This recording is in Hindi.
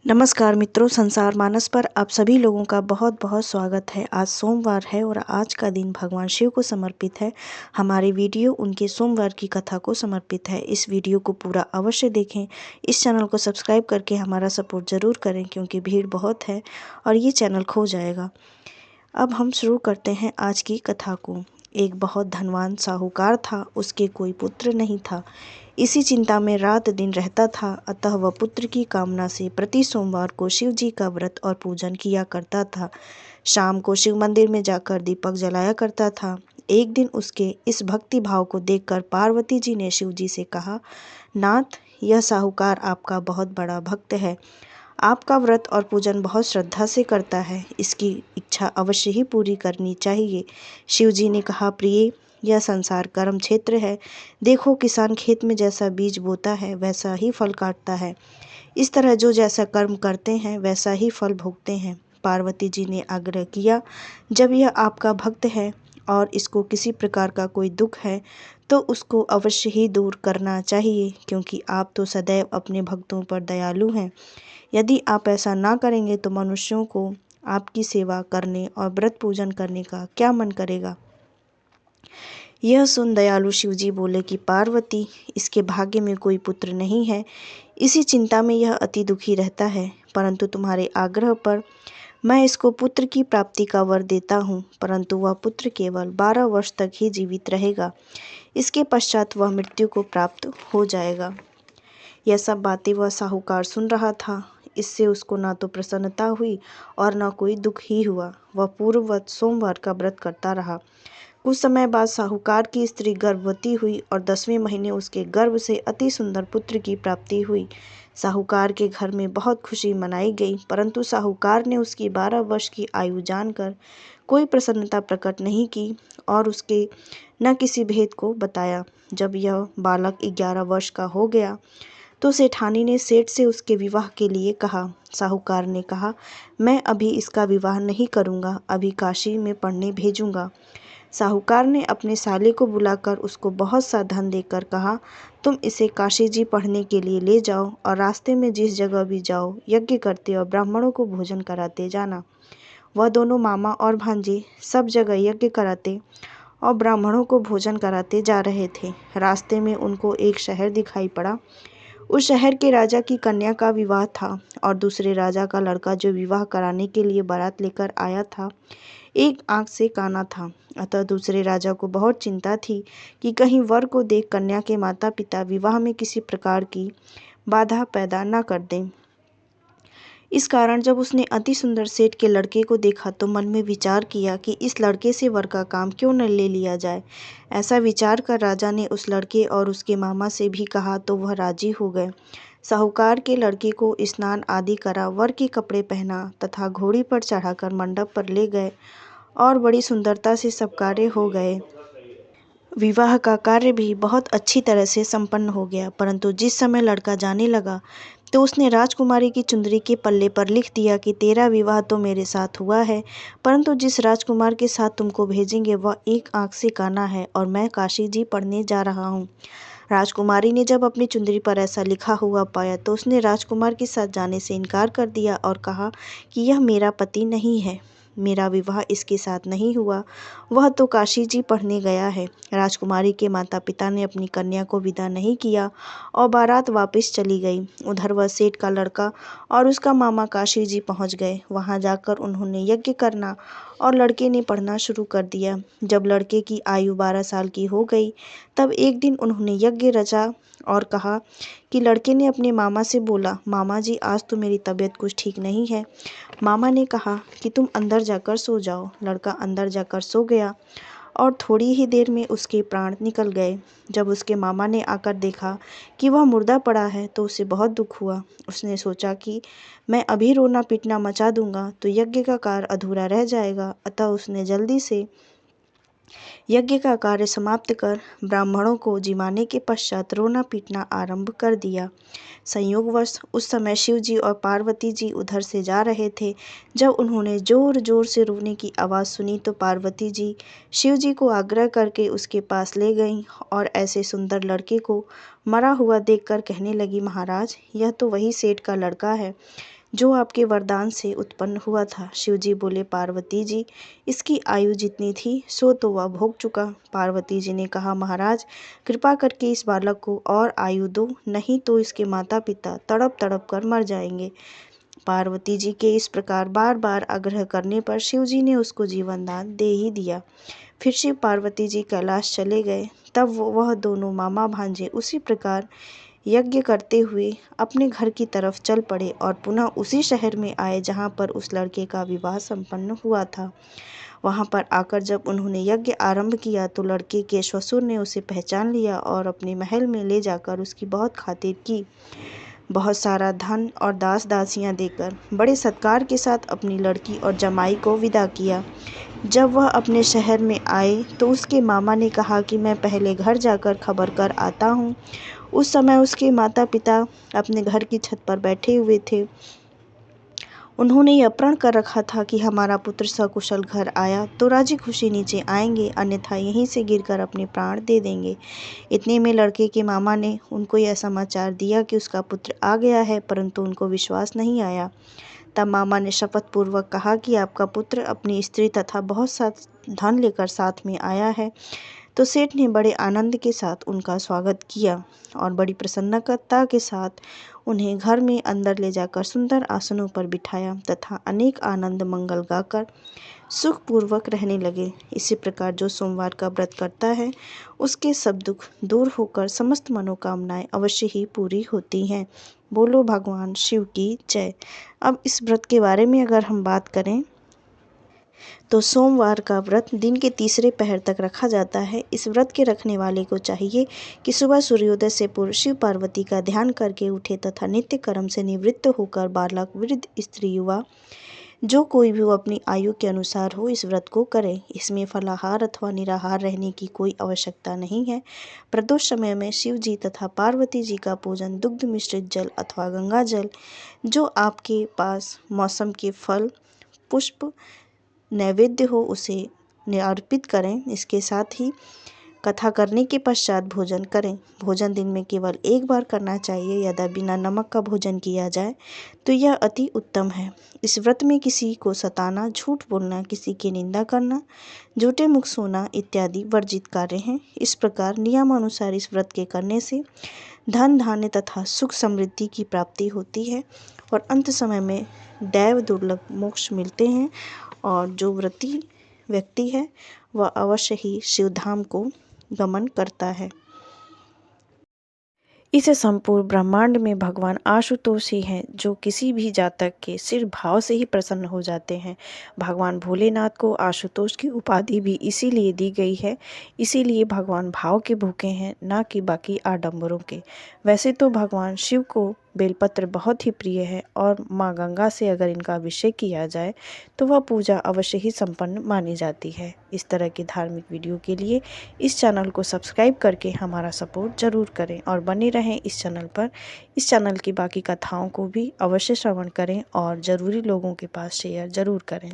नमस्कार मित्रों, संसार मानस पर आप सभी लोगों का बहुत बहुत स्वागत है। आज सोमवार है और आज का दिन भगवान शिव को समर्पित है। हमारी वीडियो उनके सोमवार की कथा को समर्पित है। इस वीडियो को पूरा अवश्य देखें। इस चैनल को सब्सक्राइब करके हमारा सपोर्ट ज़रूर करें क्योंकि भीड़ बहुत है और ये चैनल खो जाएगा। अब हम शुरू करते हैं आज की कथा को। एक बहुत धनवान साहूकार था, उसके कोई पुत्र नहीं था। इसी चिंता में रात दिन रहता था। अतः वह पुत्र की कामना से प्रति सोमवार को शिव जी का व्रत और पूजन किया करता था। शाम को शिव मंदिर में जाकर दीपक जलाया करता था। एक दिन उसके इस भक्ति भाव को देखकर पार्वती जी ने शिव जी से कहा, नाथ, यह साहूकार आपका बहुत बड़ा भक्त है। आपका व्रत और पूजन बहुत श्रद्धा से करता है। इसकी इच्छा अवश्य ही पूरी करनी चाहिए। शिव जी ने कहा, प्रिय, यह संसार कर्म क्षेत्र है। देखो, किसान खेत में जैसा बीज बोता है वैसा ही फल काटता है। इस तरह जो जैसा कर्म करते हैं वैसा ही फल भोगते हैं। पार्वती जी ने आग्रह किया, जब यह आपका भक्त है और इसको किसी प्रकार का कोई दुख है तो उसको अवश्य ही दूर करना चाहिए, क्योंकि आप तो सदैव अपने भक्तों पर दयालु हैं। यदि आप ऐसा ना करेंगे तो मनुष्यों को आपकी सेवा करने और व्रत पूजन करने का क्या मन करेगा। यह सुन दयालु शिवजी बोले कि पार्वती, इसके भाग्य में कोई पुत्र नहीं है। इसी चिंता में यह अति दुखी रहता है, परंतु तुम्हारे आग्रह पर मैं इसको पुत्र की प्राप्ति का वर देता हूँ, परंतु वह पुत्र केवल 12 वर्ष तक ही जीवित रहेगा। इसके पश्चात वह मृत्यु को प्राप्त हो जाएगा। यह सब बातें वह साहूकार सुन रहा था। इससे उसको ना तो प्रसन्नता हुई और न कोई दुख ही हुआ। वह पूर्ववत सोमवार का व्रत करता रहा। कुछ समय बाद साहूकार की स्त्री गर्भवती हुई और 10वें महीने उसके गर्भ से अति सुंदर पुत्र की प्राप्ति हुई। साहूकार के घर में बहुत खुशी मनाई गई, परंतु साहूकार ने उसकी 12 वर्ष की आयु जानकर कोई प्रसन्नता प्रकट नहीं की और उसके न किसी भेद को बताया। जब यह बालक 11 वर्ष का हो गया तो सेठानी ने सेठ से उसके विवाह के लिए कहा। साहूकार ने कहा, मैं अभी इसका विवाह नहीं करूँगा, अभी काशी में पढ़ने भेजूँगा। साहूकार ने अपने साले को बुलाकर उसको बहुत सा धन देकर कहा, तुम इसे काशी जी पढ़ने के लिए ले जाओ और रास्ते में जिस जगह भी जाओ यज्ञ करते और ब्राह्मणों को भोजन कराते जाना। वह दोनों मामा और भांजे सब जगह यज्ञ कराते और ब्राह्मणों को भोजन कराते जा रहे थे। रास्ते में उनको एक शहर दिखाई पड़ा। उस शहर के राजा की कन्या का विवाह था और दूसरे राजा का लड़का जो विवाह कराने के लिए बारात लेकर आया था, एक आंख से काना था। अतः दूसरे राजा को बहुत चिंता थी कि कहीं वर को देख कन्या के माता पिता विवाह में किसी प्रकार की बाधा पैदा न कर दें। इस कारण जब उसने अति सुंदर सेठ के लड़के को देखा तो मन में विचार किया कि इस लड़के से वर का काम क्यों न ले लिया जाए। ऐसा विचार कर राजा ने उस लड़के और उसके मामा से भी कहा तो वह राजी हो गए। साहूकार के लड़के को स्नान आदि करा, वर के कपड़े पहना तथा घोड़ी पर चढ़ाकर मंडप पर ले गए और बड़ी सुंदरता से सब कार्य हो गए। विवाह का कार्य भी बहुत अच्छी तरह से संपन्न हो गया, परंतु जिस समय लड़का जाने लगा तो उसने राजकुमारी की चुंदरी के पल्ले पर लिख दिया कि तेरा विवाह तो मेरे साथ हुआ है, परंतु जिस राजकुमार के साथ तुमको भेजेंगे वह एक आंख से काना है और मैं काशी जी पढ़ने जा रहा हूँ। राजकुमारी ने जब अपनी चुंदरी पर ऐसा लिखा हुआ पाया तो उसने राजकुमार के साथ जाने से इनकार कर दिया और कहा कि यह मेरा पति नहीं है, मेरा विवाह इसके साथ नहीं हुआ, वह तो काशी जी पढ़ने गया है। राजकुमारी के माता पिता ने अपनी कन्या को विदा नहीं किया और बारात वापस चली गई। उधर वह सेठ का लड़का और उसका मामा काशी जी पहुंच गए। वहां जाकर उन्होंने यज्ञ करना और लड़के ने पढ़ना शुरू कर दिया। जब लड़के की आयु 12 साल की हो गई तब एक दिन उन्होंने यज्ञ रचा और कहा कि लड़के ने अपने मामा से बोला, मामा जी, आज तो मेरी तबीयत कुछ ठीक नहीं है। मामा ने कहा कि तुम अंदर जाकर सो जाओ। लड़का अंदर जाकर सो गया और थोड़ी ही देर में उसके प्राण निकल गए। जब उसके मामा ने आकर देखा कि वह मुर्दा पड़ा है तो उसे बहुत दुख हुआ। उसने सोचा कि मैं अभी रोना पीटना मचा दूंगा तो यज्ञ का कार्य अधूरा रह जाएगा। अतः उसने जल्दी से यज्ञ का कार्य समाप्त कर ब्राह्मणों को जिमाने के पश्चात रोना पीटना आरंभ कर दिया। संयोगवश उस समय शिव जी और पार्वती जी उधर से जा रहे थे। जब उन्होंने जोर जोर से रोने की आवाज़ सुनी तो पार्वती जी शिव जी को आग्रह करके उसके पास ले गईं और ऐसे सुंदर लड़के को मरा हुआ देखकर कहने लगी, महाराज, यह तो वही सेठ का लड़का है जो आपके वरदान से उत्पन्न हुआ था। शिव जी बोले, पार्वती जी, इसकी आयु जितनी थी सो तो वह भोग चुका। पार्वती जी ने कहा, महाराज कृपा करके इस बालक को और आयु दो, नहीं तो इसके माता पिता तड़प तड़प कर मर जाएंगे। पार्वती जी के इस प्रकार बार बार आग्रह करने पर शिव जी ने उसको जीवन दान दे ही दिया। फिर शिव पार्वती जी कैलाश चले गए। तब वह दोनों मामा भांजे उसी प्रकार यज्ञ करते हुए अपने घर की तरफ चल पड़े और पुनः उसी शहर में आए जहाँ पर उस लड़के का विवाह संपन्न हुआ था। वहाँ पर आकर जब उन्होंने यज्ञ आरंभ किया तो लड़के के ससुर ने उसे पहचान लिया और अपने महल में ले जाकर उसकी बहुत खातिर की। बहुत सारा धन और दास दासियां देकर बड़े सत्कार के साथ अपनी लड़की और जमाई को विदा किया। जब वह अपने शहर में आए तो उसके मामा ने कहा कि मैं पहले घर जाकर खबर कर आता हूँ। उस समय उसके माता पिता अपने घर की छत पर बैठे हुए थे। उन्होंने यह प्रण कर रखा था कि हमारा पुत्र सकुशल घर आया तो राजी खुशी नीचे आएंगे, अन्यथा यहीं से गिरकर अपने प्राण दे देंगे। इतने में लड़के के मामा ने उनको यह समाचार दिया कि उसका पुत्र आ गया है, परंतु उनको विश्वास नहीं आया। तब मामा ने शपथ पूर्वक कहा कि आपका पुत्र अपनी स्त्री तथा बहुत सा धन लेकर साथ में आया है। तो सेठ ने बड़े आनंद के साथ उनका स्वागत किया और बड़ी प्रसन्नता के साथ उन्हें घर में अंदर ले जाकर सुंदर आसनों पर बिठाया तथा अनेक आनंद मंगल गाकर सुखपूर्वक रहने लगे। इसी प्रकार जो सोमवार का व्रत करता है उसके सब दुख दूर होकर समस्त मनोकामनाएं अवश्य ही पूरी होती हैं। बोलो भगवान शिव की जय। अब इस व्रत के बारे में अगर हम बात करें तो सोमवार का व्रत दिन के तीसरे पहर तक रखा जाता है। इस व्रत के रखने वाले को चाहिए कि सुबह सूर्योदय से पूर्व शिव पार्वती का ध्यान करके उठे तथा नित्य कर्म से निवृत्त होकर बालक, वृद्ध, स्त्री, युवा जो कोई भी वो अपनी आयु के अनुसार हो इस व्रत को करे। इसमें फलाहार अथवा निराहार रहने की कोई आवश्यकता नहीं है। प्रदोष समय में शिव जी तथा पार्वती जी का पूजन दुग्ध मिश्रित जल अथवा गंगा जल जो आपके पास मौसम के फल, पुष्प, नैवेद्य हो उसे अर्पित करें। इसके साथ ही कथा करने के पश्चात भोजन करें। भोजन दिन में केवल एक बार करना चाहिए। यदि बिना नमक का भोजन किया जाए तो यह अति उत्तम है। इस व्रत में किसी को सताना, झूठ बोलना, किसी की निंदा करना, झूठे मुख सोना इत्यादि वर्जित कार्य हैं। इस प्रकार नियमानुसार इस व्रत के करने से धन, धान्य तथा सुख समृद्धि की प्राप्ति होती है और अंत समय में दैव दुर्लभ मोक्ष मिलते हैं और जो व्रती व्यक्ति है वह अवश्य ही शिवधाम को गमन करता है। इस संपूर्ण ब्रह्मांड में भगवान आशुतोष ही हैं जो किसी भी जातक के सिर्फ भाव से ही प्रसन्न हो जाते हैं। भगवान भोलेनाथ को आशुतोष की उपाधि भी इसीलिए दी गई है। इसीलिए भगवान भाव के भूखे हैं, ना कि बाकी आडंबरों के। वैसे तो भगवान शिव को बेलपत्र बहुत ही प्रिय है और माँ गंगा से अगर इनका अभिषेक किया जाए तो वह पूजा अवश्य ही संपन्न मानी जाती है। इस तरह की धार्मिक वीडियो के लिए इस चैनल को सब्सक्राइब करके हमारा सपोर्ट ज़रूर करें और बने रहें इस चैनल पर। इस चैनल की बाकी कथाओं को भी अवश्य श्रवण करें और ज़रूरी लोगों के पास शेयर ज़रूर करें।